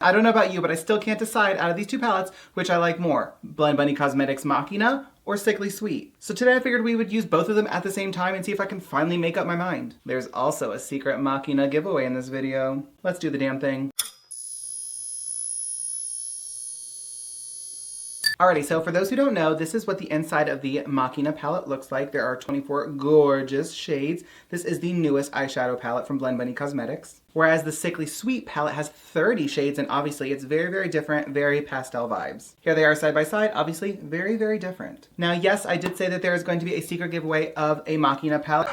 I don't know about you, but I still can't decide out of these two palettes which I like more, Blend Bunny Cosmetics Machina or Sickly Sweet. So today I figured we would use both of them at the same time and see if I can finally make up my mind. There's also a secret Machina giveaway in this video. Let's do the damn thing. Alrighty, so for those who don't know, this is what the inside of the Machina palette looks like. There are 24 gorgeous shades. This is the newest eyeshadow palette from Blend Bunny Cosmetics. Whereas the Sickly Sweet palette has 30 shades, and obviously it's very, very different, very pastel vibes. Here they are side by side, obviously very, very different. Now, yes, I did say that there is going to be a secret giveaway of a Machina palette.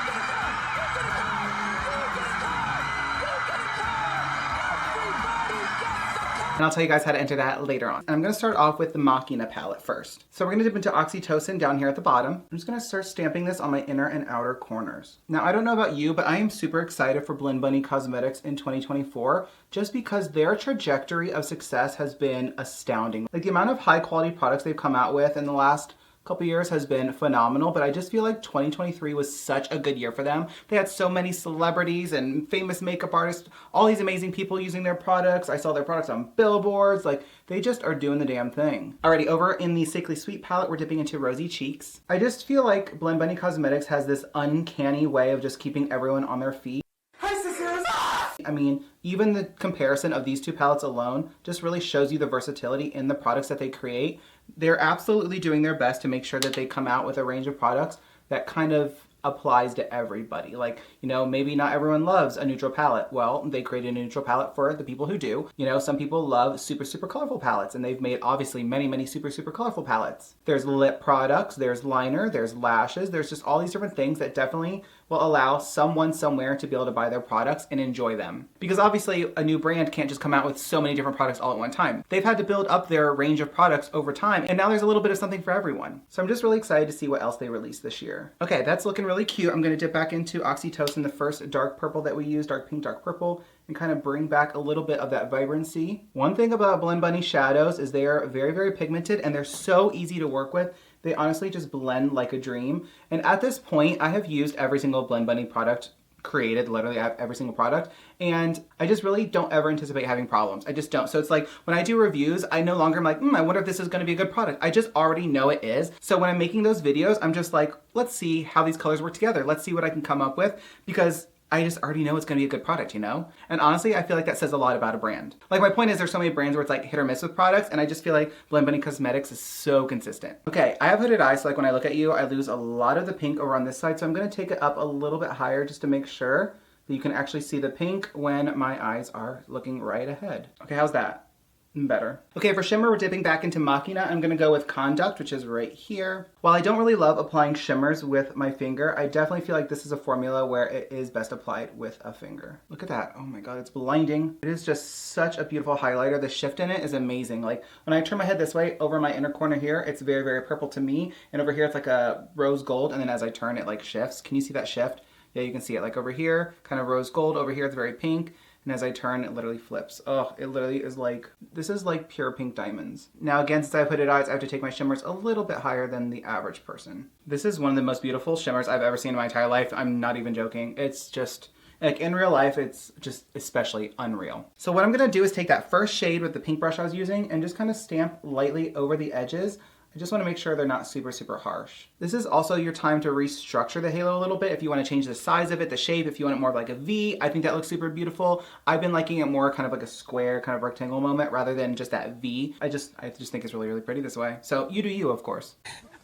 And I'll tell you guys how to enter that later on. And I'm gonna start off with the Machina palette first. So we're gonna dip into Oxytocin down here at the bottom. I'm just gonna start stamping this on my inner and outer corners. Now, I don't know about you, but I am super excited for Blend Bunny Cosmetics in 2024, just because their trajectory of success has been astounding. Like the amount of high quality products they've come out with in the last couple years has been phenomenal, but I just feel like 2023 was such a good year for them. They had so many celebrities and famous makeup artists, all these amazing people using their products. I saw their products on billboards. Like, they just are doing the damn thing. Alrighty, over in the Sickly Sweet palette, we're dipping into Rosy Cheeks. I just feel like Blend Bunny Cosmetics has this uncanny way of just keeping everyone on their feet. I mean, even the comparison of these two palettes alone just really shows you the versatility in the products that they create. They're absolutely doing their best to make sure that they come out with a range of products that kind of applies to everybody. Like, you know, maybe not everyone loves a neutral palette. Well, they created a neutral palette for the people who do. You know, some people love super, super colorful palettes, and they've made obviously many, many super, super colorful palettes. There's lip products, there's liner, there's lashes, there's just all these different things that definitely will allow someone somewhere to be able to buy their products and enjoy them. Because obviously a new brand can't just come out with so many different products all at one time. They've had to build up their range of products over time, and now there's a little bit of something for everyone. So I'm just really excited to see what else they release this year. Okay, that's looking really cute. I'm gonna dip back into Oxytocin, the first dark purple that we used, dark pink, dark purple, and kind of bring back a little bit of that vibrancy. One thing about Blend Bunny shadows is they are very, very pigmented, and they're so easy to work with. They honestly just blend like a dream. And at this point, I have used every single Blend Bunny product created, literally every single product, and I just really don't ever anticipate having problems. I just don't. So it's like when I do reviews, I no longer am like, I wonder if this is going to be a good product. I just already know it is. So when I'm making those videos, I'm just like, let's see how these colors work together. Let's see what I can come up with, because I just already know it's going to be a good product, you know? And honestly, I feel like that says a lot about a brand. Like, my point is there's so many brands where it's like hit or miss with products, and I just feel like Blend Bunny Cosmetics is so consistent. Okay, I have hooded eyes, so like when I look at you, I lose a lot of the pink over on this side, so I'm going to take it up a little bit higher just to make sure that you can actually see the pink when my eyes are looking right ahead. Okay, how's that? Better. Okay, for shimmer, we're dipping back into Machina. I'm gonna go with Conduct, which is right here. While I don't really love applying shimmers with my finger, I definitely feel like this is a formula where it is best applied with a finger. Look at that. Oh my god, it's blinding. It is just such a beautiful highlighter. The shift in it is amazing. Like, when I turn my head this way, over my inner corner here, it's very, very purple to me. And over here, it's like a rose gold. And then as I turn, it like shifts. Can you see that shift? Yeah, you can see it. Like over here, kind of rose gold. Over here, it's very pink. And as I turn, it literally flips. Oh, it literally is like, this is like pure pink diamonds. Now again, since I have hooded eyes, I have to take my shimmers a little bit higher than the average person. This is one of the most beautiful shimmers I've ever seen in my entire life. I'm not even joking. It's just, like in real life, it's just especially unreal. So what I'm gonna do is take that first shade with the pink brush I was using and just kind of stamp lightly over the edges. I just want to make sure they're not super, super harsh. This is also your time to restructure the halo a little bit. If you want to change the size of it, the shape, if you want it more of like a V, I think that looks super beautiful. I've been liking it more kind of like a square, kind of rectangle moment rather than just that V. I just think it's really, really pretty this way. So you do you, of course.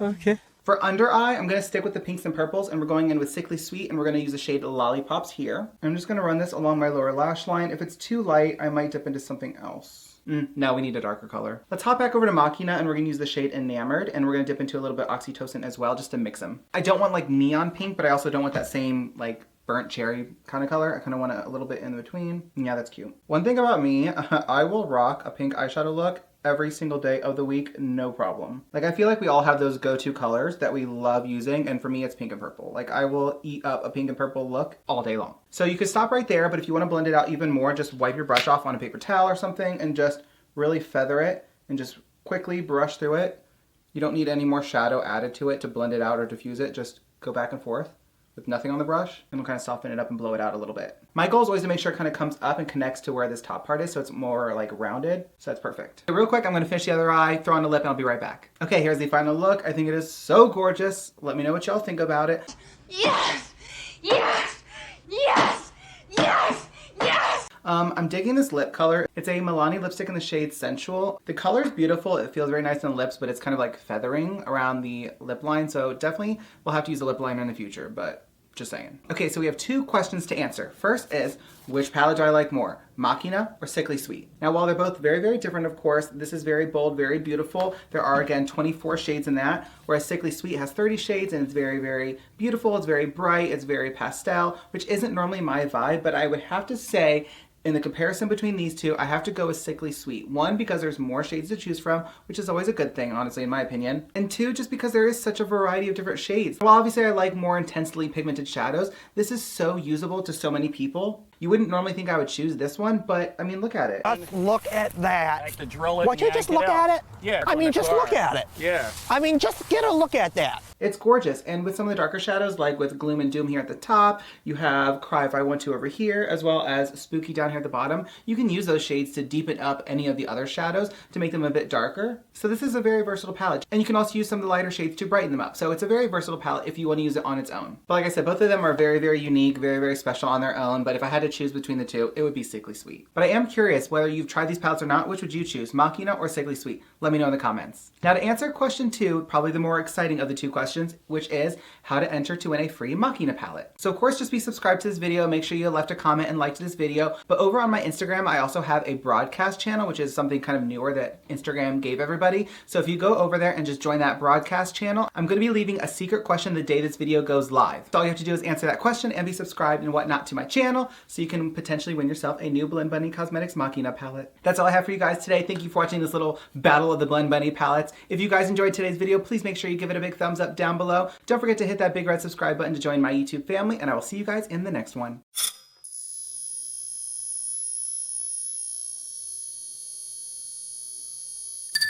Okay. For under eye, I'm going to stick with the pinks and purples, and we're going in with Sickly Sweet, and we're going to use the shade Lollipops here. I'm just going to run this along my lower lash line. If it's too light, I might dip into something else. No, we need a darker color. Let's hop back over to Machina, and we're going to use the shade Enamored, and we're going to dip into a little bit of Oxytocin as well, just to mix them. I don't want like neon pink, but I also don't want that same like burnt cherry kind of color. I kind of want a little bit in between. Yeah, that's cute. One thing about me, I will rock a pink eyeshadow look every single day of the week, no problem. Like, I feel like we all have those go-to colors that we love using, and for me, it's pink and purple. Like, I will eat up a pink and purple look all day long. So you could stop right there, but if you want to blend it out even more, just wipe your brush off on a paper towel or something and just really feather it and just quickly brush through it. You don't need any more shadow added to it to blend it out or diffuse it. Just go back and forth. with nothing on the brush, and we'll kind of soften it up and blow it out a little bit. My goal is always to make sure it kind of comes up and connects to where this top part is, so it's more like rounded, so that's perfect. So real quick, I'm gonna finish the other eye, throw on the lip, and I'll be right back. Okay, here's the final look. I think it is so gorgeous. Let me know what y'all think about it. Yes! Yes! Yes! Yes! Yes! I'm digging this lip color. It's a Milani lipstick in the shade Sensual. The color is beautiful. It feels very nice on the lips, but it's kind of like feathering around the lip line. So definitely we'll have to use a lip liner in the future, but just saying. Okay, so we have 2 questions to answer. First is, which palette do I like more, Machina or Sickly Sweet? Now, while they're both very, very different, of course, this is very bold, very beautiful. There are, again, 24 shades in that, whereas Sickly Sweet has 30 shades and it's very, very beautiful. It's very bright. It's very pastel, which isn't normally my vibe, but I would have to say, in the comparison between these two, I have to go with Sickly Sweet. 1, because there's more shades to choose from, which is always a good thing, honestly, in my opinion. And 2, just because there is such a variety of different shades. While obviously I like more intensely pigmented shadows, this is so usable to so many people. You wouldn't normally think I would choose this one, but I mean, look at it. Just look at that. Like to drill it. Why don't you just look at it? Yeah. I mean, just look at it. Yeah. I mean, just get a look at that. It's gorgeous. And with some of the darker shadows, like with Gloom and Doom here at the top, you have Cry If I Want To over here, as well as Spooky down here at the bottom. You can use those shades to deepen up any of the other shadows to make them a bit darker. So this is a very versatile palette. And you can also use some of the lighter shades to brighten them up. So it's a very versatile palette if you want to use it on its own. But like I said, both of them are very, very unique, very, very special on their own. But if I had to choose between the two, it would be Sickly Sweet. But I am curious whether you've tried these palettes or not, which would you choose, Machina or Sickly Sweet? Let me know in the comments. Now to answer question 2, probably the more exciting of the 2 questions, which is how to enter to win a free Machina palette. So of course, just be subscribed to this video, make sure you left a comment and liked this video. But over on my Instagram, I also have a broadcast channel, which is something kind of newer that Instagram gave everybody. So if you go over there and just join that broadcast channel, I'm gonna be leaving a secret question the day this video goes live. So all you have to do is answer that question and be subscribed and whatnot to my channel, so you can potentially win yourself a new Blend Bunny Cosmetics Machina palette. That's all I have for you guys today. Thank you for watching this little battle of the Blend Bunny palettes. If you guys enjoyed today's video, please make sure you give it a big thumbs up down below. Don't forget to hit that big red subscribe button to join my YouTube family, and I will see you guys in the next one.